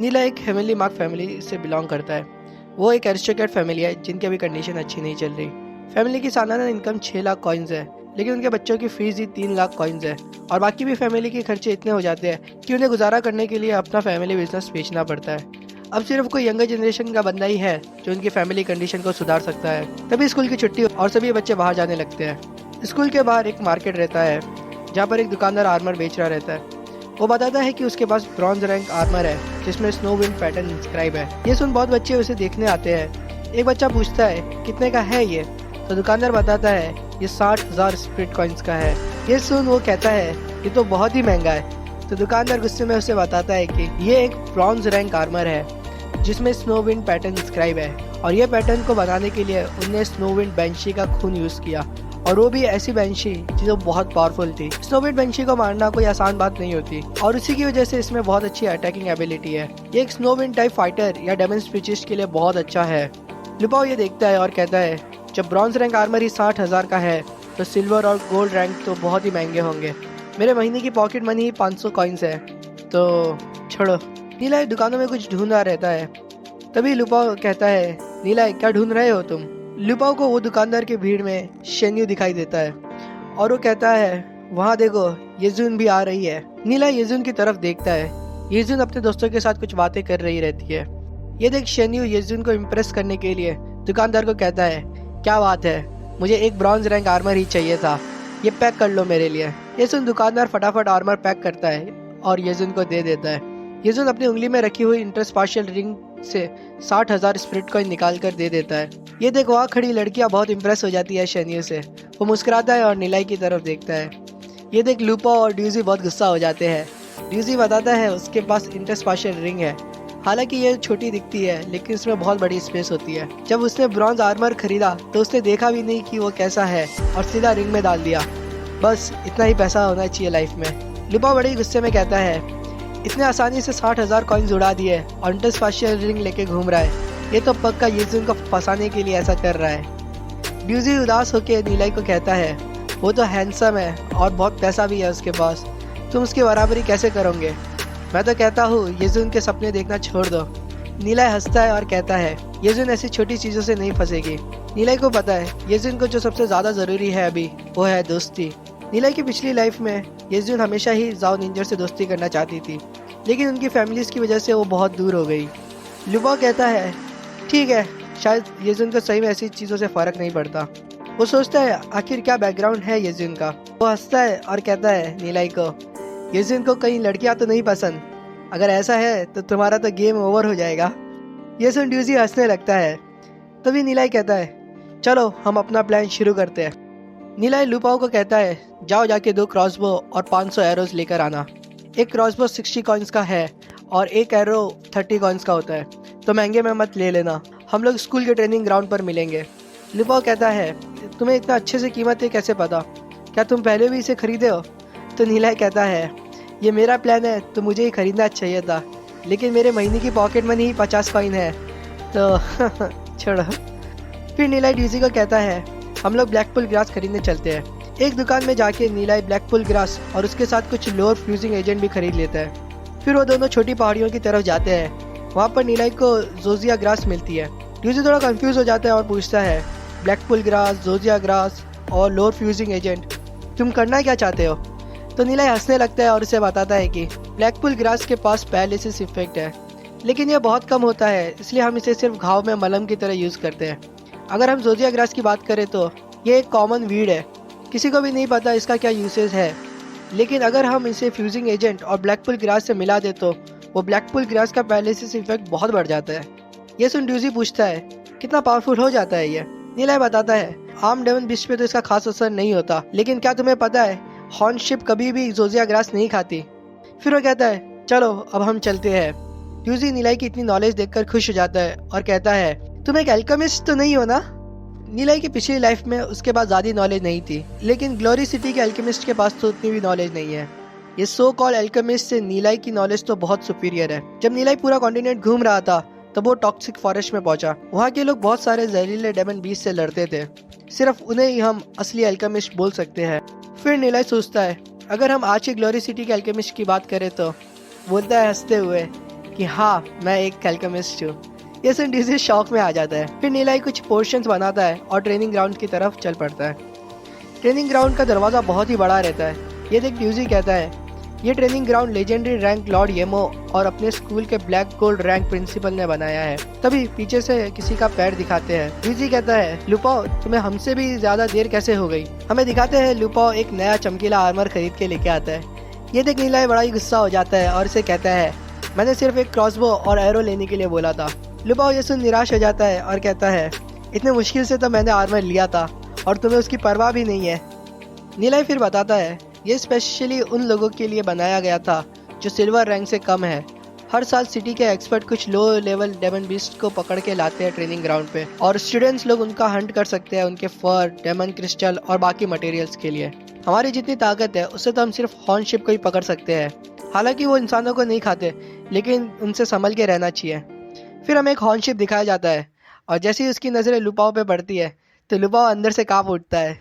नीला एक heavenly mark family से belong करता है। वो एक एरिस्टोक्रेट फैमिली है जिनकी अभी कंडीशन अच्छी नहीं चल रही। फैमिली की सालाना इनकम 6 लाख कॉइन्स है, लेकिन उनके बच्चों की फीस ही 3 लाख कॉइन्स है और बाकी भी फैमिली के खर्चे इतने हो जाते हैं कि उन्हें गुजारा करने के लिए अपना फैमिली बिजनेस बेचना पड़ता है। अब सिर्फ कोई यंगर जनरेशन का बंदा ही है जो उनकी फैमिली कंडीशन को सुधार सकता है। तभी स्कूल की छुट्टी और सभी बच्चे बाहर जाने लगते हैं। स्कूल के बाहर एक मार्केट रहता है जहाँ पर एक दुकानदार आर्मर बेच रहा रहता है। वो बताता है कि उसके पास ब्रॉन्ज रैंक आर्मर है जिसमें स्नो विंड पैटर्न इंस्क्राइब है। ये सुन बहुत बच्चे उसे देखने आते हैं। एक बच्चा पूछता है कितने का है ये, तो दुकानदार बताता है ये 60,000 स्प्रिट कॉइन्स का है। ये सुन वो कहता है ये तो बहुत ही महंगा है। तो दुकानदार गुस्से में उसे बताता है कि ये एक ब्रॉन्ज रैंक आर्मर है जिसमें स्नो विंड पैटर्न इंस्क्राइब है और ये पैटर्न को बनाने के लिए उन्होंने स्नो विंड बैंशी का खून यूज किया, और वो भी ऐसी बैंशी जो बहुत पावरफुल थी। स्नोविंड बैंशी को मारना कोई आसान बात नहीं होती और उसी की वजह से इसमें बहुत अच्छी अटैकिंग एबिलिटी है। ये एक स्नोविंड टाइप फाइटर या डेमन स्पीचिस्ट के लिए बहुत अच्छा है। लुपाओ ये देखता है और कहता है जब ब्रॉन्ज रैंक आर्मर ही 60,000 का है तो सिल्वर और गोल्ड रैंक तो बहुत ही महंगे होंगे। मेरे महीने की पॉकेट मनी ही 500 कॉइन्स है, तो छोड़ो। नीला दुकानों में कुछ ढूंढा रहता है। तभी लुपाओ कहता है नीला क्या ढूंढ रहे हो तुम। लुपाओ को वो दुकानदार की भीड़ में शेन्यू दिखाई देता है और वो कहता है वहाँ देखो येजुन भी आ रही है। नीला येजुन की तरफ देखता है। येजुन अपने दोस्तों के साथ कुछ बातें कर रही रहती है। ये देख शेन्यू येजुन को इम्प्रेस करने के लिए दुकानदार को कहता है क्या बात है, मुझे एक ब्रॉन्ज रैंक आर्मर ही चाहिए था, ये पैक कर लो मेरे लिए। ये सुन दुकानदार फटाफट आर्मर पैक करता है और येजुन को दे देता है। येजुन अपनी उंगली में रखी हुई इंटरस्पाशियल रिंग से 60,000 स्प्रिट कॉइन निकाल कर दे देता है। ये देख वहाँ खड़ी लड़कियाँ बहुत इम्प्रेस हो जाती है शेन्यू से। वो मुस्कुराता है और नीलाई की तरफ देखता है। ये देख लुपा और ड्यूजी बहुत गुस्सा हो जाते हैं। ड्यूजी बताता है उसके पास इंटरस्पाशियल रिंग है। हालांकि ये छोटी दिखती है लेकिन इसमें बहुत बड़ी स्पेस होती है। जब उसने ब्रॉन्ज आर्मर खरीदा तो उसने देखा भी नहीं कि वो कैसा है और सीधा रिंग में डाल दिया। बस इतना ही पैसा होना चाहिए लाइफ में। लुपा बड़ी गुस्से में कहता है इतने आसानी से 60,000 कॉइन्स उड़ा दिए और इंटरस्पाशियल रिंग लेके घूम रहा है, ये तो पक्का येजुन को फंसाने के लिए ऐसा कर रहा है। ड्यूजी उदास होकर नीलाई को कहता है वो तो हैंडसम है और बहुत पैसा भी है उसके पास, तुम उसकी बराबरी कैसे करोगे। मैं तो कहता हूँ येजुन के सपने देखना छोड़ दो। नीलाई हंसता है और कहता है येजुन ऐसी छोटी चीज़ों से नहीं फंसेगी। नीलाई को पता है येजुन को जो सबसे ज़्यादा ज़रूरी है अभी वो है दोस्ती। नीलाई की पिछली लाइफ में येजुन हमेशा ही जाओ निंजर से दोस्ती करना चाहती थी, लेकिन उनकी फैमिलीज की वजह से वो बहुत दूर हो गई। लुपा कहता है ठीक है, शायद येजुन को सही में ऐसी चीज़ों से फ़र्क नहीं पड़ता। वो सोचता है आखिर क्या बैकग्राउंड है येजुन का। वो हंसता है और कहता है नीलाई को येजुन को कहीं लड़कियां तो नहीं पसंद, अगर ऐसा है तो तुम्हारा तो गेम ओवर हो जाएगा। ये सुन ड्यूजी हंसने लगता है। तभी नीलाई कहता है चलो हम अपना प्लान शुरू करते हैं। नीलाई लुपाओ को कहता है जाओ जाके 2 क्रॉसबो और 500 एरोज लेकर आना। एक क्रॉसबो 60 कॉइन्स का है और एक एरो 30 कॉइन्स का होता है, तो महंगे में मत ले लेना, हम लोग स्कूल के ट्रेनिंग ग्राउंड पर मिलेंगे। लुपाओ कहता है तुम्हें इतना अच्छे से कीमत है कैसे पता, क्या तुम पहले भी इसे खरीदे हो। तो नीलाई कहता है ये मेरा प्लान है तो मुझे ही खरीदना चाहिए था, लेकिन मेरे महीने की पॉकेट मनी ही 50 कॉइन है, तो छोड़ो। फिर नीलाई ड्यूजी को कहता है हम लोग ब्लैकपुल ग्रास खरीदने चलते हैं। एक दुकान में जाके नीलाई ब्लैकपुल ग्रास और उसके साथ कुछ लोअर फ्यूजिंग एजेंट भी खरीद लेता है। फिर वो दोनों छोटी पहाड़ियों की तरफ जाते हैं। वहाँ पर नीलाई को जोजिया ग्रास मिलती है। ड्यूजी थोड़ा कंफ्यूज हो जाता है और पूछता है ब्लैकपुल ग्रास, जोजिया ग्रास और लोअर फ्यूजिंग एजेंट, तुम करना क्या चाहते हो। तो नीलाई हंसने लगता है और उसे बताता है कि ब्लैकपुल ग्रास के पास पैरालिसिस इफेक्ट है, लेकिन यह बहुत कम होता है, इसलिए हम इसे सिर्फ घाव में मलहम की तरह यूज़ करते हैं। अगर हम जोजिया ग्रास की बात करें तो ये एक कॉमन वीड है, किसी को भी नहीं पता इसका क्या यूसेज है, लेकिन अगर हम इसे फ्यूजिंग एजेंट और ब्लैकपुल ग्रास से मिला दे तो वो ब्लैकपुल ग्रास का पैरालिसिस इफेक्ट बहुत बढ़ जाता है। ये सुन ड्यूजी पूछता है कितना पावरफुल हो जाता है ये। नीलाई बताता है आम डेमन बिस्ट पे तो इसका खास असर नहीं होता, लेकिन क्या तुम्हें पता है हॉर्न शिप कभी भी जोजिया ग्रास नहीं खाती। फिर वो कहता है चलो अब हम चलते हैं। ड्यूजी नीलाई की इतनी नॉलेज देखकर खुश हो जाता है और कहता है तुम एक एल्केमिस्ट तो नहीं हो ना। नीलाई की पिछली लाइफ में उसके पास ज़्यादा नॉलेज नहीं थी, लेकिन ग्लोरी सिटी के एल्केमिस्ट के पास तो उतनी भी नॉलेज नहीं है। ये सो कॉल्ड एल्केमिस्ट से नीलाई की नॉलेज तो बहुत सुपीरियर है। जब नीलाई पूरा कॉन्टिनेंट घूम रहा था तब वो टॉक्सिक फॉरेस्ट में पहुंचा। वहाँ के लोग बहुत सारे जहरीले डेमन बीस्ट से लड़ते थे, सिर्फ उन्हें ही हम असली एल्केमिस्ट बोल सकते हैं। फिर नीलाई सोचता है अगर हम आज की ग्लोरी सिटी के एल्केमिस्ट की बात करें तो बोलता है हंसते हुए कि हाँ मैं एक एल्केमिस्ट हूँ। ये सुन ड्यूजी शौक में आ जाता है। फिर नीलाई कुछ पोर्शंस बनाता है और ट्रेनिंग ग्राउंड की तरफ चल पड़ता है। ट्रेनिंग ग्राउंड का दरवाज़ा बहुत ही बड़ा रहता है। ये देख ड्यूजी कहता है, ये training ground legendary rank lord येमो और अपने स्कूल के ब्लैक गोल्ड रैंक प्रिंसिपल ने बनाया है। तभी पीछे से किसी का पैर दिखाते हैं। ड्यूजी कहता है, लुपाओ तुम्हें हमसे भी ज्यादा देर कैसे हो गई। हमें दिखाते हैं लुपाओ एक नया चमकीला आर्मर खरीद के लेके आता है। ये देख नीलाई बड़ा ही गुस्सा हो जाता है और इसे कहता है, मैंने सिर्फ एक क्रॉसबो और एरो लेने के लिए बोला था। लुपाओ ये सुन निराश हो जाता है और कहता है, इतने मुश्किल से तो मैंने आर्मर लिया था और तुम्हें उसकी परवाह भी नहीं है। नीलाई फिर बताता है, ये स्पेशली उन लोगों के लिए बनाया गया था जो सिल्वर रैंक से कम है। हर साल सिटी के एक्सपर्ट कुछ लो लेवल डेमन बीस्ट को पकड़ के लाते हैं ट्रेनिंग ग्राउंड पे और स्टूडेंट्स लोग उनका हंट कर सकते हैं उनके फर, डेमन क्रिस्टल और बाकी मटेरियल्स के लिए। हमारी जितनी ताकत है उससे तो हम सिर्फ हॉर्न शिप को ही पकड़ सकते हैं। हालांकि वो इंसानों को नहीं खाते, लेकिन उनसे संभल के रहना चाहिए। फिर हमें एक हॉर्न शिप दिखाया जाता है और जैसे ही उसकी नज़रें लुपाओ पे पड़ती है तो लुपाओ अंदर से कांप उठता है।